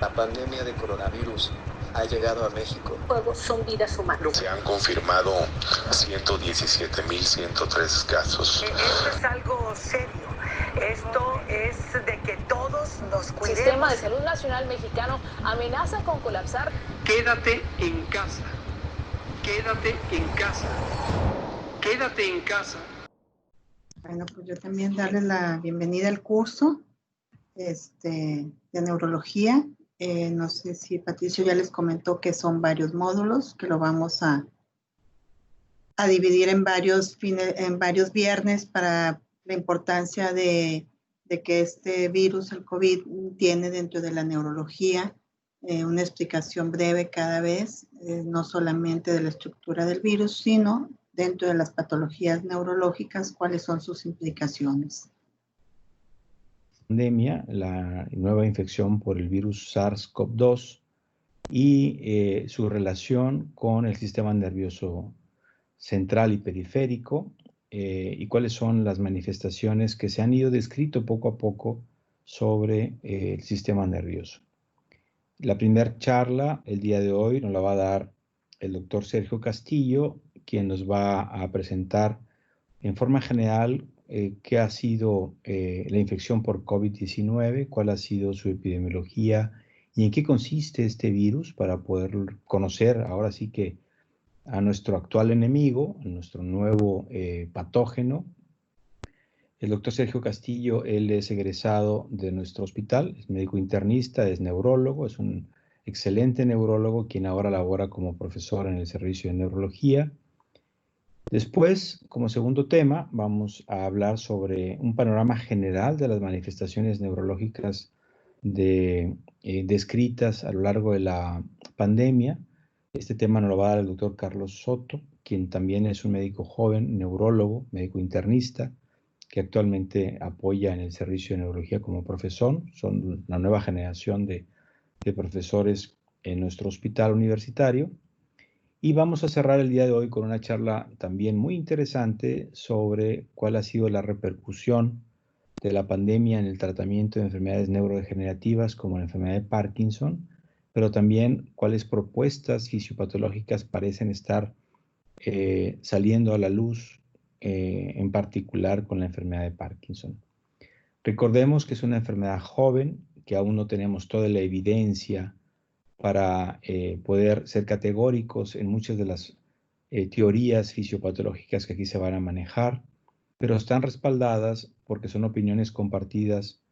La pandemia de coronavirus ha llegado a México. Son vidas humanas. Se han confirmado 117.103 casos. Esto es algo serio. Esto es de que todos nos cuidemos. El Sistema de Salud Nacional Mexicano amenaza con colapsar. Quédate en casa. Quédate en casa. Quédate en casa. Bueno, pues yo también darles la bienvenida al curso de neurología. No sé si Patricio ya les comentó que son varios módulos, que lo vamos a dividir en varios viernes para la importancia de que este virus, el COVID, tiene dentro de la neurología una explicación breve cada vez, no solamente de la estructura del virus, sino dentro de las patologías neurológicas, cuáles son sus implicaciones. Pandemia, la nueva infección por el virus SARS-CoV-2 y su relación con el sistema nervioso central y periférico y cuáles son las manifestaciones que se han ido descrito poco a poco sobre el sistema nervioso. La primera charla el día de hoy nos la va a dar el doctor Sergio Castillo, quien nos va a presentar en forma general qué ha sido la infección por COVID-19, cuál ha sido su epidemiología y en qué consiste este virus para poder conocer ahora sí que a nuestro actual enemigo, a nuestro nuevo patógeno. El doctor Sergio Castillo, él es egresado de nuestro hospital, es médico internista, es neurólogo, es un excelente neurólogo quien ahora labora como profesor en el servicio de neurología. Después, como segundo tema, vamos a hablar sobre un panorama general de las manifestaciones neurológicas descritas a lo largo de la pandemia. Este tema nos lo va a dar el doctor Carlos Soto, quien también es un médico joven, neurólogo, médico internista, que actualmente apoya en el servicio de neurología como profesor. Son la nueva generación de profesores en nuestro hospital universitario. Y vamos a cerrar el día de hoy con una charla también muy interesante sobre cuál ha sido la repercusión de la pandemia en el tratamiento de enfermedades neurodegenerativas como la enfermedad de Parkinson, pero también cuáles propuestas fisiopatológicas parecen estar saliendo a la luz, en particular con la enfermedad de Parkinson. Recordemos que es una enfermedad joven, que aún no tenemos toda la evidencia para poder ser categóricos en muchas de las teorías fisiopatológicas que aquí se van a manejar, pero están respaldadas porque son opiniones compartidas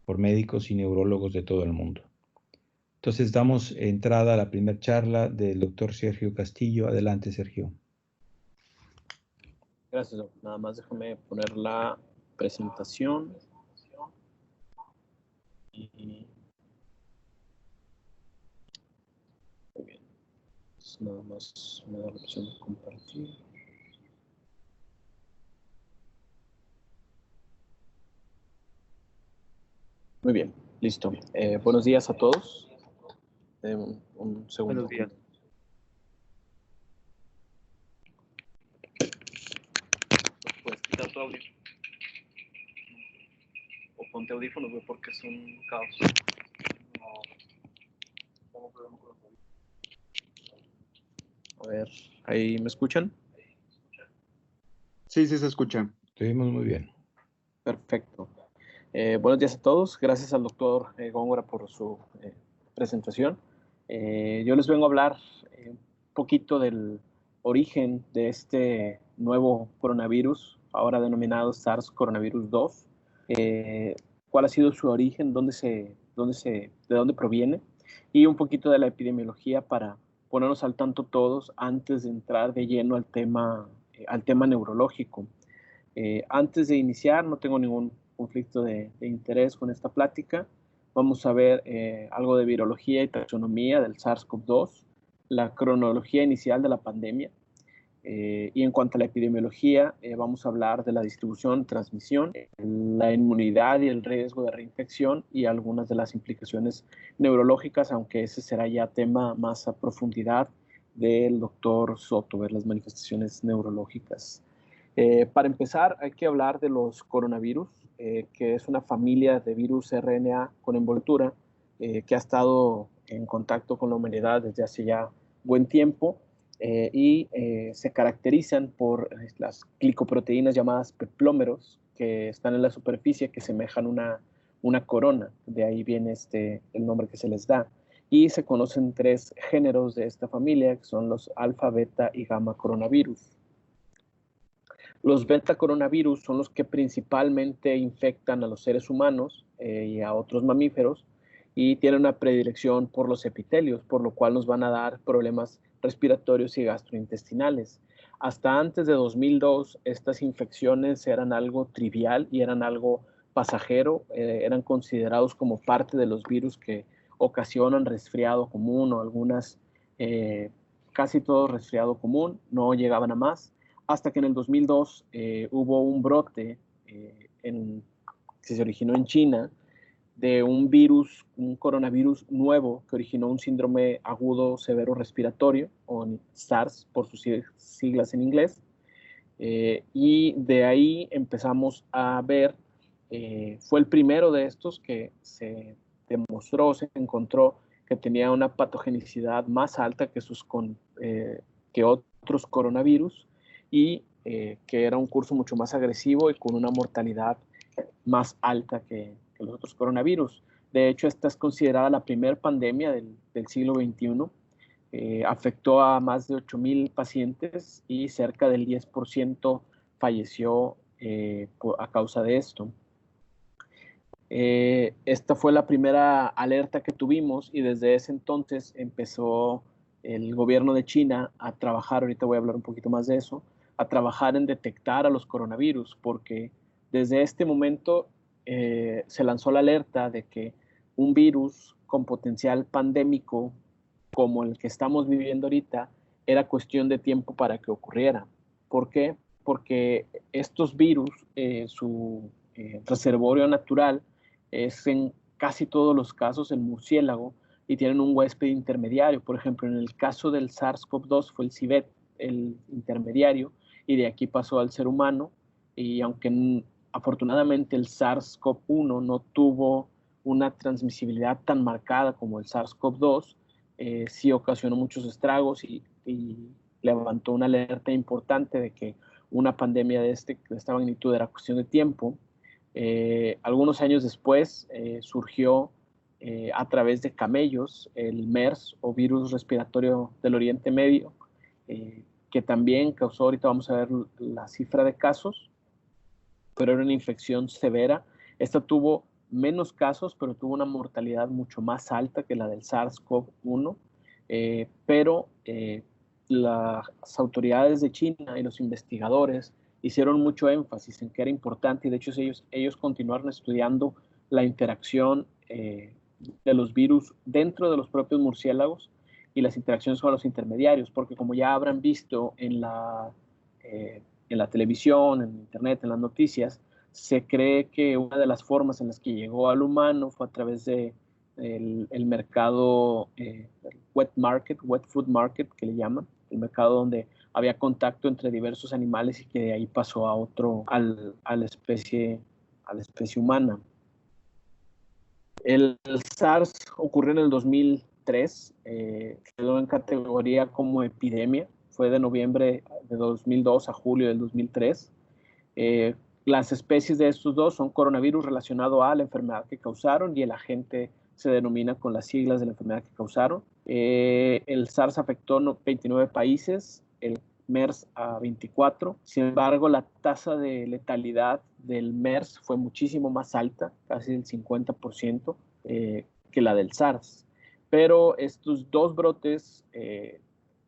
por médicos y neurólogos de todo el mundo. Entonces damos entrada a la primera charla del doctor Sergio Castillo. Adelante, Sergio. Gracias, Doc. Nada más déjame poner la presentación. Muy bien. Entonces, nada más me da la opción de compartir. Muy bien, listo. Buenos días a todos. Un segundo. Buenos días. Puedes quitar tu audio. O ponte audífonos, güey, porque es un caos. A ver, ¿ahí me escuchan? Sí, se escucha. Te oímos muy bien. Perfecto. Buenos días a todos. Gracias al doctor Góngora por su presentación. Yo les vengo a hablar un poquito del origen de este nuevo coronavirus, ahora denominado SARS coronavirus 2. Cuál ha sido su origen, de dónde proviene, y un poquito de la epidemiología para ponernos al tanto todos antes de entrar de lleno al tema neurológico. Antes de iniciar, no tengo ningún conflicto de interés con esta plática. Vamos a ver algo de virología y taxonomía del SARS-CoV-2, la cronología inicial de la pandemia, y en cuanto a la epidemiología, vamos a hablar de la distribución, transmisión, la inmunidad y el riesgo de reinfección y algunas de las implicaciones neurológicas, aunque ese será ya tema más a profundidad del doctor Soto, ver las manifestaciones neurológicas. Para empezar, hay que hablar de los coronavirus, que es una familia de virus RNA con envoltura que ha estado en contacto con la humanidad desde hace ya buen tiempo y se caracterizan por las glicoproteínas llamadas peplómeros que están en la superficie que semejan una corona. De ahí viene el nombre que se les da. Y se conocen 3 géneros de esta familia, que son los alfa, beta y gamma coronavirus. Los beta coronavirus son los que principalmente infectan a los seres humanos y a otros mamíferos y tienen una predilección por los epitelios, por lo cual nos van a dar problemas respiratorios y gastrointestinales. Hasta antes de 2002, estas infecciones eran algo trivial y eran algo pasajero, eran considerados como parte de los virus que ocasionan resfriado común o algunas, casi todo resfriado común, no llegaban a más, hasta que en el 2002 hubo un brote que se originó en China de un virus, un coronavirus nuevo que originó un síndrome agudo severo respiratorio, o SARS por sus siglas en inglés, y de ahí empezamos a ver, fue el primero de estos que se demostró, se encontró que tenía una patogenicidad más alta que otros coronavirus y que era un curso mucho más agresivo y con una mortalidad más alta que los otros coronavirus. De hecho, esta es considerada la primera pandemia del siglo XXI. Afectó a más de 8,000 pacientes y cerca del 10% falleció a causa de esto. Esta fue la primera alerta que tuvimos y desde ese entonces empezó el gobierno de China a trabajar, ahorita voy a hablar un poquito más de eso, a trabajar en detectar a los coronavirus, porque desde este momento se lanzó la alerta de que un virus con potencial pandémico como el que estamos viviendo ahorita era cuestión de tiempo para que ocurriera. ¿Por qué? Porque estos virus, su reservorio natural es en casi todos los casos el murciélago y tienen un huésped intermediario. Por ejemplo, en el caso del SARS-CoV-2 fue el civet el intermediario y de aquí pasó al ser humano, y aunque afortunadamente el SARS-CoV-1 no tuvo una transmisibilidad tan marcada como el SARS-CoV-2, sí ocasionó muchos estragos y levantó una alerta importante de que una pandemia de esta magnitud era cuestión de tiempo. Algunos años después surgió a través de camellos el MERS o virus respiratorio del Oriente Medio, que también causó, ahorita vamos a ver la cifra de casos, pero era una infección severa. Esta tuvo menos casos, pero tuvo una mortalidad mucho más alta que la del SARS-CoV-1, pero las autoridades de China y los investigadores hicieron mucho énfasis en que era importante, y de hecho ellos continuaron estudiando la interacción de los virus dentro de los propios murciélagos y las interacciones con los intermediarios, porque como ya habrán visto en la televisión, en internet, en las noticias, se cree que una de las formas en las que llegó al humano fue a través de el mercado wet food market, que le llaman, el mercado donde había contacto entre diversos animales y que de ahí pasó a la especie humana. El SARS ocurrió en el 2003, quedó en categoría como epidemia, fue de noviembre de 2002 a julio del 2003. Las especies de estos dos son coronavirus relacionado a la enfermedad que causaron y el agente se denomina con las siglas de la enfermedad que causaron. El SARS afectó 29 países, el MERS a 24. Sin embargo, la tasa de letalidad del MERS fue muchísimo más alta, casi el 50%, que la del SARS. Pero estos dos brotes,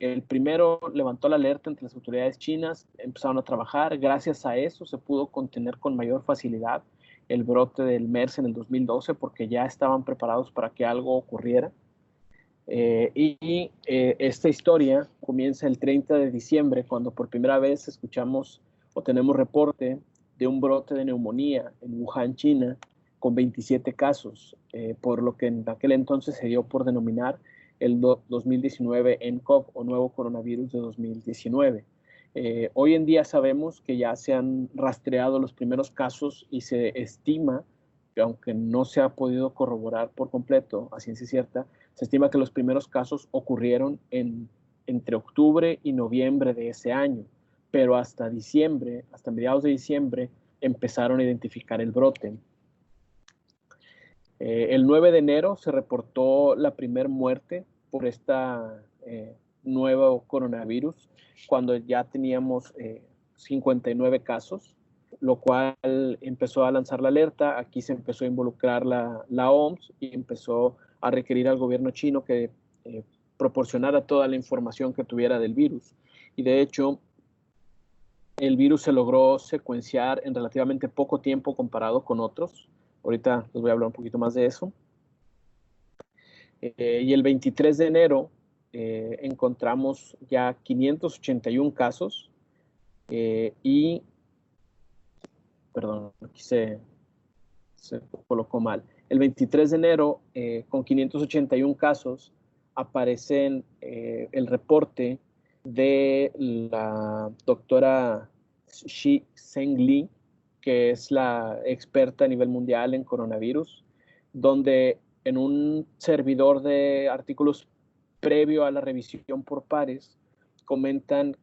el primero levantó la alerta entre las autoridades chinas, empezaron a trabajar, gracias a eso se pudo contener con mayor facilidad el brote del MERS en el 2012 porque ya estaban preparados para que algo ocurriera. Esta historia comienza el 30 de diciembre cuando por primera vez escuchamos o tenemos reporte de un brote de neumonía en Wuhan, China, con 27 casos, por lo que en aquel entonces se dio por denominar el 2019 nCoV o nuevo coronavirus de 2019. Hoy en día sabemos que ya se han rastreado los primeros casos y se estima que aunque no se ha podido corroborar por completo a ciencia cierta, se estima que los primeros casos ocurrieron entre octubre y noviembre de ese año, pero hasta diciembre, hasta mediados de diciembre, empezaron a identificar el brote. El 9 de enero se reportó la primera muerte por esta nuevo coronavirus, cuando ya teníamos 59 casos, lo cual empezó a lanzar la alerta. Aquí se empezó a involucrar la OMS y empezó a requerir al gobierno chino que proporcionara toda la información que tuviera del virus. Y de hecho, el virus se logró secuenciar en relativamente poco tiempo comparado con otros. Ahorita les voy a hablar un poquito más de eso. Y el 23 de enero encontramos ya 581 casos perdón, aquí se colocó mal. El 23 de enero, con 581 casos, aparecen el reporte de la doctora Shi-Zheng Li, que es la experta a nivel mundial en coronavirus, donde en un servidor de artículos previo a la revisión por pares, comentan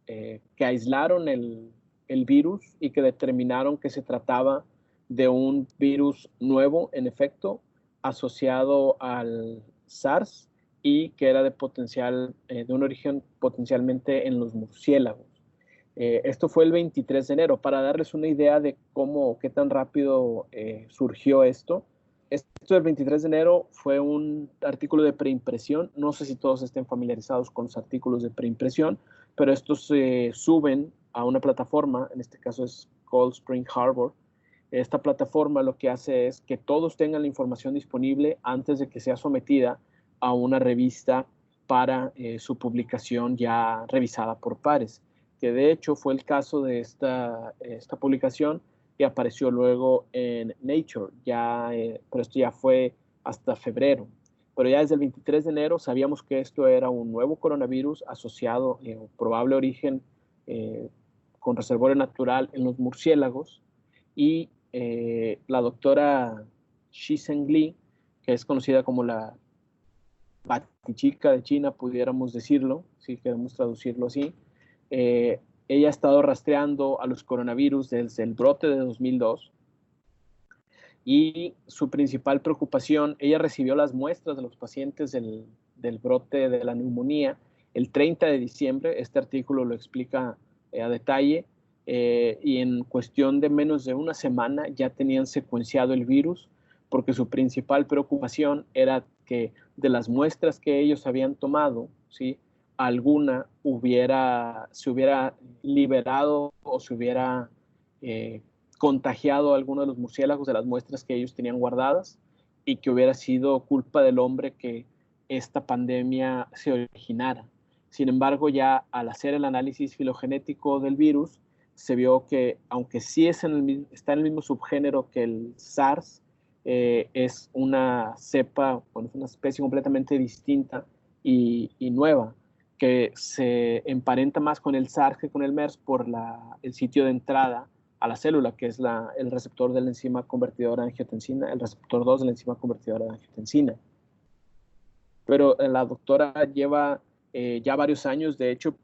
que aislaron el virus y que determinaron que se trataba de un virus nuevo, en efecto, asociado al SARS y que era de un origen potencialmente en los murciélagos. Esto fue el 23 de enero. Para darles una idea de qué tan rápido surgió esto, esto del 23 de enero fue un artículo de preimpresión. No sé si todos estén familiarizados con los artículos de preimpresión, pero estos se suben a una plataforma, en este caso es Cold Spring Harbor. Esta plataforma lo que hace es que todos tengan la información disponible antes de que sea sometida a una revista para su publicación ya revisada por pares, que de hecho fue el caso de esta publicación que apareció luego en Nature, pero esto ya fue hasta febrero. Pero ya desde el 23 de enero sabíamos que esto era un nuevo coronavirus asociado, probable origen con reservorio natural en los murciélagos, y la doctora Shi-Zheng Li, que es conocida como la Batichica de China, pudiéramos decirlo, si queremos traducirlo así, ella ha estado rastreando a los coronavirus desde el brote de 2002, y su principal preocupación, ella recibió las muestras de los pacientes del brote de la neumonía el 30 de diciembre, este artículo lo explica a detalle, y en cuestión de menos de una semana ya tenían secuenciado el virus, porque su principal preocupación era que de las muestras que ellos habían tomado, ¿sí?, alguna se hubiera liberado o se hubiera contagiado a alguno de los murciélagos de las muestras que ellos tenían guardadas, y que hubiera sido culpa del hombre que esta pandemia se originara. Sin embargo, ya al hacer el análisis filogenético del virus, se vio que, aunque sí está en el mismo subgénero que el SARS, es una cepa, bueno, es una especie completamente distinta y nueva, que se emparenta más con el SARS que con el MERS por el sitio de entrada a la célula, que es el receptor de la enzima convertidora de angiotensina, el receptor 2 de la enzima convertidora de angiotensina. Pero la doctora lleva ya varios años, de hecho,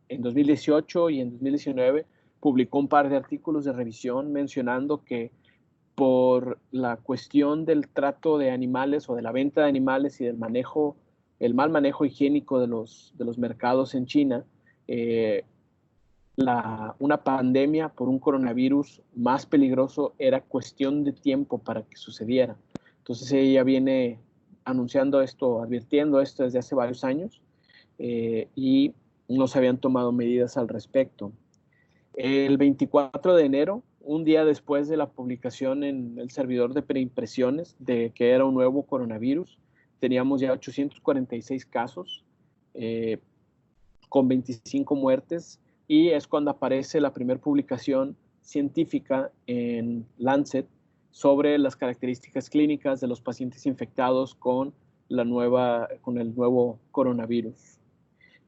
en 2018 y en 2019 publicó un par de artículos de revisión mencionando que por la cuestión del trato de animales o de la venta de animales y del el mal manejo higiénico de los mercados en China, una pandemia por un coronavirus más peligroso era cuestión de tiempo para que sucediera. Entonces ella viene anunciando esto, advirtiendo esto desde hace varios años, y no se habían tomado medidas al respecto. El 24 de enero, un día después de la publicación en el servidor de preimpresiones de que era un nuevo coronavirus, teníamos ya 846 casos, con 25 muertes, y es cuando aparece la primera publicación científica en Lancet sobre las características clínicas de los pacientes infectados con el nuevo coronavirus.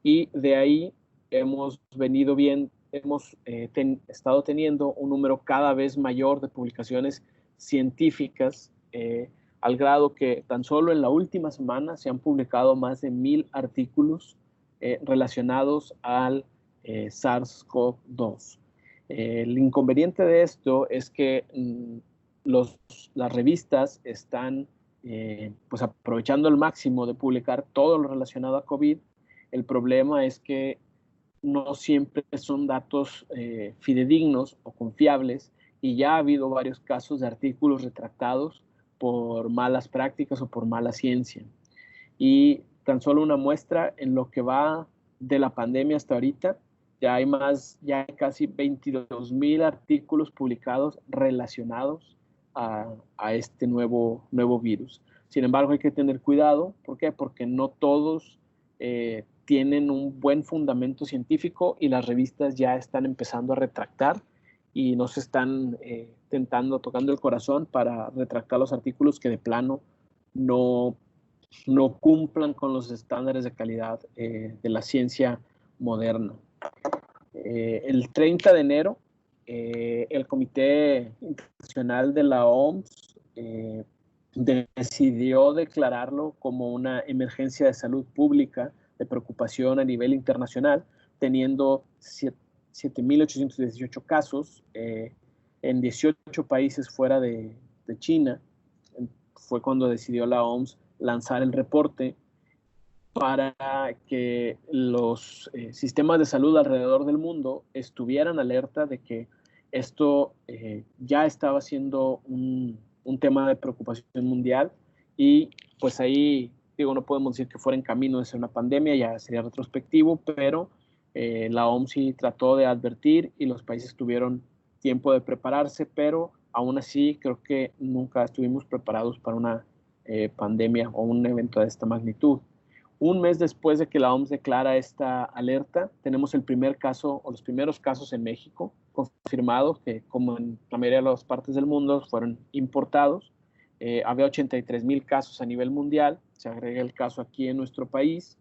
Y de ahí hemos estado teniendo un número cada vez mayor de publicaciones científicas, al grado que tan solo en la última semana se han publicado más de 1000 artículos relacionados al SARS-CoV-2. El inconveniente de esto es que las revistas están pues aprovechando al máximo de publicar todo lo relacionado a COVID. El problema es que no siempre son datos fidedignos o confiables, y ya ha habido varios casos de artículos retractados por malas prácticas o por mala ciencia. Y tan solo una muestra, en lo que va de la pandemia hasta ahorita, ya hay casi 22,000 artículos publicados relacionados a este nuevo virus. Sin embargo, hay que tener cuidado. ¿Por qué? Porque no todos tienen un buen fundamento científico, y las revistas ya están empezando a retractar y nos están tocando el corazón para retractar los artículos que de plano no cumplan con los estándares de calidad de la ciencia moderna. El 30 de enero, el Comité Internacional de la OMS decidió declararlo como una emergencia de salud pública de preocupación a nivel internacional, teniendo 7,818 casos en 18 países fuera de China. Fue cuando decidió la OMS lanzar el reporte para que los sistemas de salud alrededor del mundo estuvieran alerta de que esto ya estaba siendo un tema de preocupación mundial. Y pues ahí, no podemos decir que fuera en camino de ser una pandemia, ya sería retrospectivo, pero la OMS sí trató de advertir y los países tuvieron tiempo de prepararse, pero aún así creo que nunca estuvimos preparados para una pandemia o un evento de esta magnitud. Un mes después de que la OMS declara esta alerta, tenemos el primer caso o los primeros casos en México confirmados, que como en la mayoría de las partes del mundo fueron importados. Había 83,000 casos a nivel mundial, se agrega el caso aquí en nuestro país,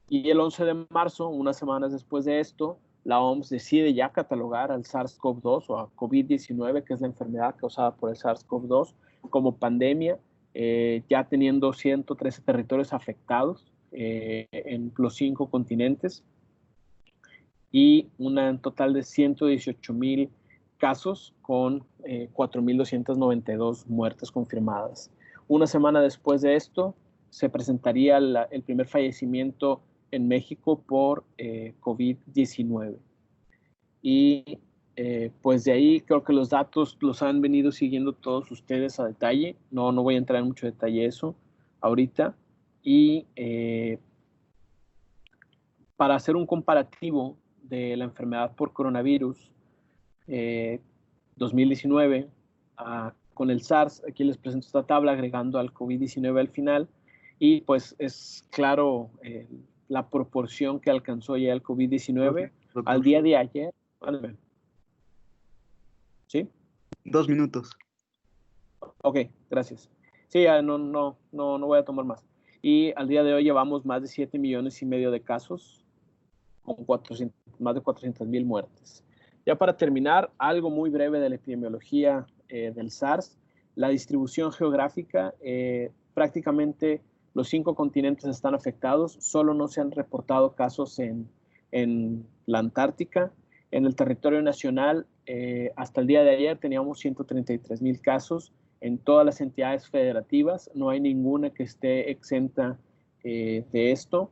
y el 11 de marzo, unas semanas después de esto, la OMS decide ya catalogar al SARS-CoV-2 o a COVID-19, que es la enfermedad causada por el SARS-CoV-2, como pandemia, ya teniendo 113 territorios afectados en los 5 continentes, y un total de 118,000 casos con 4,292 muertes confirmadas. Una semana después de esto, se presentaría el primer fallecimiento en México por COVID-19. Y pues de ahí creo que los datos los han venido siguiendo todos ustedes a detalle. No voy a entrar en mucho detalle eso ahorita. Y para hacer un comparativo de la enfermedad por coronavirus 2019 con el SARS, aquí les presento esta tabla agregando al COVID-19 al final, y pues es claro la proporción que alcanzó ya el COVID-19 al día de ayer. ¿Sí? 2 minutos. Ok, gracias. Sí, no voy a tomar más. Y al día de hoy llevamos más de 7,5 millones de casos, con más de 400,000 muertes. Ya para terminar, algo muy breve de la epidemiología del SARS. La distribución geográfica, prácticamente los 5 continentes están afectados, solo no se han reportado casos en la Antártica. En el territorio nacional, hasta el día de ayer teníamos 133,000 casos en todas las entidades federativas. No hay ninguna que esté exenta de esto.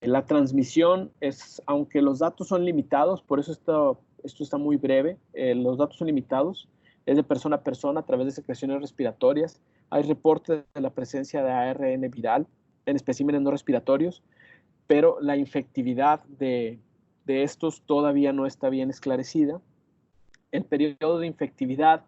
La transmisión es, aunque los datos son limitados, por eso esto está muy breve, los datos son limitados, es de persona a persona a través de secreciones respiratorias. Hay reportes de la presencia de ARN viral en especímenes no respiratorios, pero la infectividad de estos todavía no está bien esclarecida. El periodo de infectividad,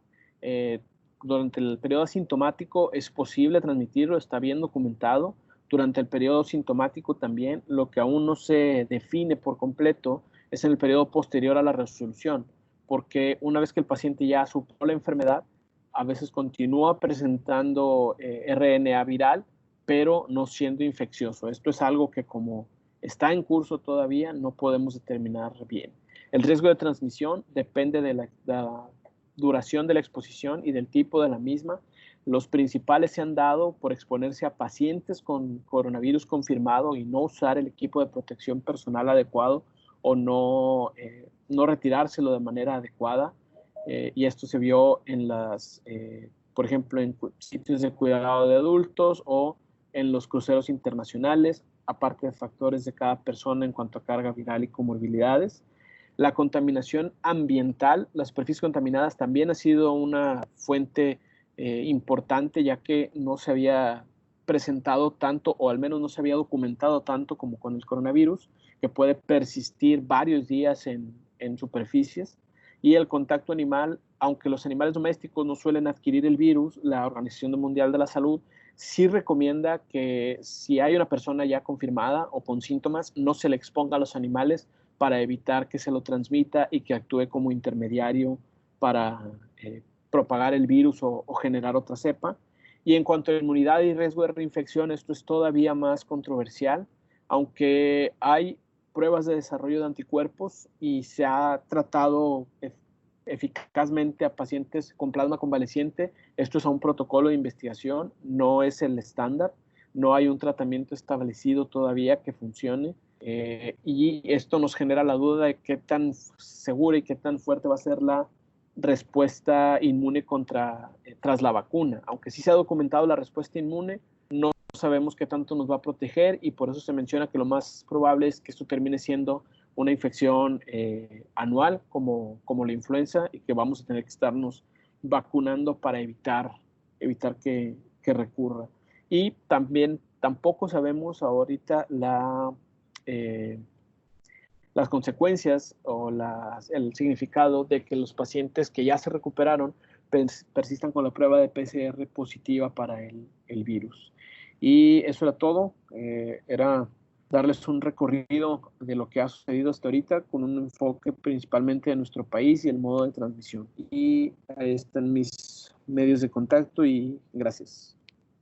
durante el periodo asintomático es posible transmitirlo, está bien documentado. Durante el periodo sintomático también. Lo que aún no se define por completo es en el periodo posterior a la resolución, porque una vez que el paciente ya superó la enfermedad, a veces continúa presentando RNA viral, pero no siendo infeccioso. Esto es algo que, como está en curso todavía, no podemos determinar bien. El riesgo de transmisión depende de duración de la exposición y del tipo de la misma. Los principales se han dado por exponerse a pacientes con coronavirus confirmado y no usar el equipo de protección personal adecuado o no retirárselo de manera adecuada. Y esto se vio en por ejemplo, en sitios de cuidado de adultos o en los cruceros internacionales, aparte de factores de cada persona en cuanto a carga viral y comorbilidades. La contaminación ambiental, las superficies contaminadas también ha sido una fuente importante, ya que no se había presentado tanto, o al menos no se había documentado tanto como con el coronavirus, que puede persistir varios días en superficies. Y el contacto animal, aunque los animales domésticos no suelen adquirir el virus, la Organización Mundial de la Salud sí recomienda que si hay una persona ya confirmada o con síntomas, no se le exponga a los animales para evitar que se lo transmita y que actúe como intermediario para propagar el virus o generar otra cepa. Y en cuanto a inmunidad y riesgo de reinfección, esto es todavía más controversial, aunque hay pruebas de desarrollo de anticuerpos y se ha tratado eficazmente a pacientes con plasma convaleciente. Esto es a un protocolo de investigación, no es el estándar, no hay un tratamiento establecido todavía que funcione. Y esto nos genera la duda de qué tan segura y qué tan fuerte va a ser la respuesta inmune tras la vacuna. Aunque sí se ha documentado la respuesta inmune, no sabemos qué tanto nos va a proteger, y por eso se menciona que lo más probable es que esto termine siendo una infección anual como la influenza, y que vamos a tener que estarnos vacunando para evitar que recurra. Y también tampoco sabemos ahorita las consecuencias o el significado de que los pacientes que ya se recuperaron persistan con la prueba de PCR positiva para el virus. Y eso era todo. Era darles un recorrido de lo que ha sucedido hasta ahorita, con un enfoque principalmente de nuestro país y el modo de transmisión. Y ahí están mis medios de contacto, y gracias.